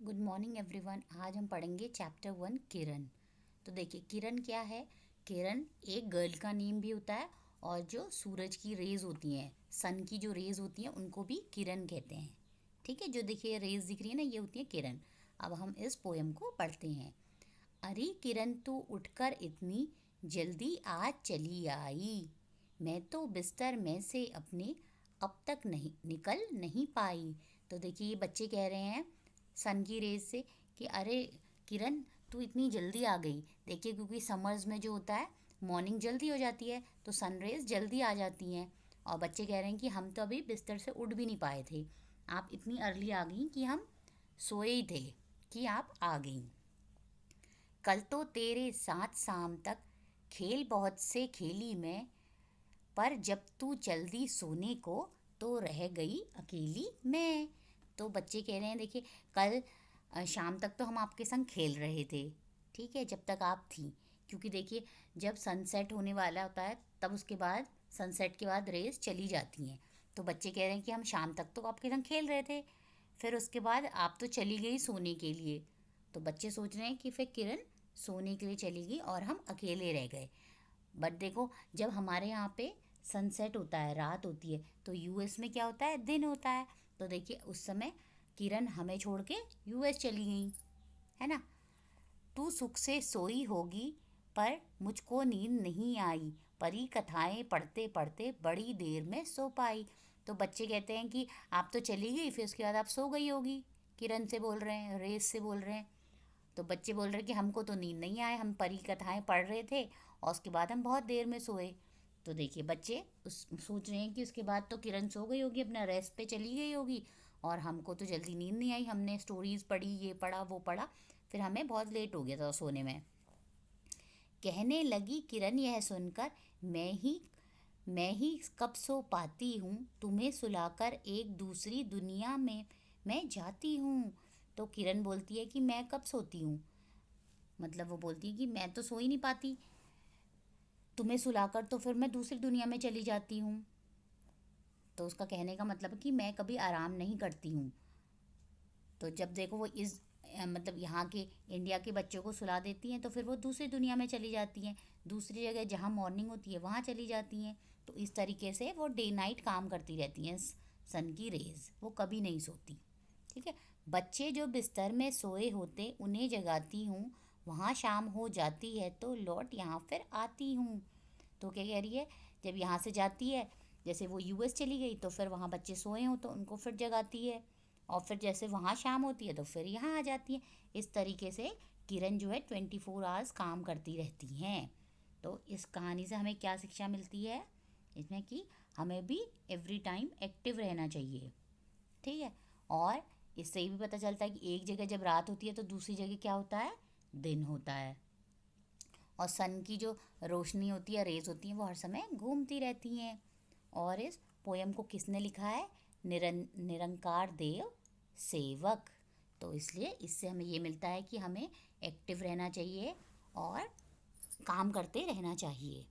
Good morning everyone. आज हम पढ़ेंगे चैप्टर 1 किरण। तो देखिए किरण क्या है। किरण एक गर्ल का नेम भी होता है और जो सूरज की रेज होती हैं, सन की जो रेज होती हैं, उनको भी किरण कहते हैं। ठीक है, जो देखिए रेज दिख रही है ना, ये होती है किरण। अब हम इस पोएम को पढ़ते हैं। अरे किरण तू उठकर इतनी जल्दी आज चली आई, मैं तो बिस्तर में से अपने अब तक नहीं निकल नहीं पाई। तो देखिए ये बच्चे कह रहे हैं सन की रेज से कि अरे किरण तू इतनी जल्दी आ गई। देखिए क्योंकि समर्स में जो होता है मॉर्निंग जल्दी हो जाती है तो सन रेज जल्दी आ जाती हैं। और बच्चे कह रहे हैं कि हम तो अभी बिस्तर से उठ भी नहीं पाए थे, आप इतनी अर्ली आ गई कि हम सोए ही थे कि आप आ गई। कल तो तेरे साथ शाम तक खेल बहुत से खेली मैं, पर जब तू जल्दी सोने को तो रह गई अकेली मैं। तो बच्चे कह रहे हैं देखिए कल शाम तक तो हम आपके संग खेल रहे थे, ठीक है, जब तक आप थी। क्योंकि देखिए जब सनसेट होने वाला होता है तब उसके बाद सनसेट के बाद रेस चली जाती हैं। तो बच्चे कह रहे हैं कि हम शाम तक तो आपके संग खेल रहे थे, फिर उसके बाद आप तो चली गई सोने के लिए। तो बच्चे सोच रहे हैं कि फिर किरण सोने के लिए चली गई और हम अकेले रह गए। बट देखो जब हमारे यहाँ पे सनसेट होता है, रात होती है, तो यूएस में क्या होता है, दिन होता है। तो देखिए उस समय किरण हमें छोड़ के यूएस चली गई, है ना। तू सुख से सोई होगी पर मुझको नींद नहीं आई, परी कथाएं पढ़ते पढ़ते बड़ी देर में सो पाई। तो बच्चे कहते हैं कि आप तो चली गई, फिर उसके बाद आप सो गई होगी। किरण से बोल रहे हैं, रेस से बोल रहे हैं। तो बच्चे बोल रहे हैं कि हमको तो नींद नहीं आए, हम परी कथाएं पढ़ रहे थे और उसके बाद हम बहुत देर में सोए। तो देखिए बच्चे उस सोच रहे हैं कि उसके बाद तो किरण सो गई होगी, अपना रेस्ट पे चली गई होगी, और हमको तो जल्दी नींद नहीं आई, हमने स्टोरीज पढ़ी, ये पढ़ा वो पढ़ा, फिर हमें बहुत लेट हो गया था सोने में। कहने लगी किरण यह सुनकर, मैं ही कब सो पाती हूँ, तुम्हें सुलाकर एक दूसरी दुनिया में मैं जाती हूँ। तो किरण बोलती है कि मैं कब सोती हूँ, मतलब वो बोलती है कि मैं तो सो ही नहीं पाती, तुम्हें सुलाकर तो फिर मैं दूसरी दुनिया में चली जाती हूँ। तो उसका कहने का मतलब है कि मैं कभी आराम नहीं करती हूँ। तो जब देखो वो इस मतलब यहाँ के इंडिया के बच्चों को सुला देती हैं तो फिर वो दूसरी दुनिया में चली जाती हैं, दूसरी जगह जहाँ मॉर्निंग होती है वहाँ चली जाती हैं। तो इस तरीके से वो डे नाइट काम करती रहती हैं सन की रेज, वो कभी नहीं सोती। ठीक है। बच्चे जो बिस्तर में सोए होते उन्हें जगाती हूँ, वहाँ शाम हो जाती है तो लौट यहाँ फिर आती हूँ। तो क्या कह रही है, जब यहाँ से जाती है, जैसे वो यूएस चली गई तो फिर वहाँ बच्चे सोए हों तो उनको फिर जगाती है, और फिर जैसे वहाँ शाम होती है तो फिर यहाँ आ जाती है। इस तरीके से किरण जो है 24 आवर्स काम करती रहती हैं। तो इस कहानी से हमें क्या शिक्षा मिलती है, इसमें कि हमें भी एवरी टाइम एक्टिव रहना चाहिए। ठीक है। और इससे ये भी पता चलता है कि एक जगह जब रात होती है तो दूसरी जगह क्या होता है, दिन होता है। और सन की जो रोशनी होती है, रेज होती हैं, वो हर समय घूमती रहती हैं। और इस पोयम को किसने लिखा है, निरंकार देव सेवक। तो इसलिए इससे हमें ये मिलता है कि हमें एक्टिव रहना चाहिए और काम करते रहना चाहिए।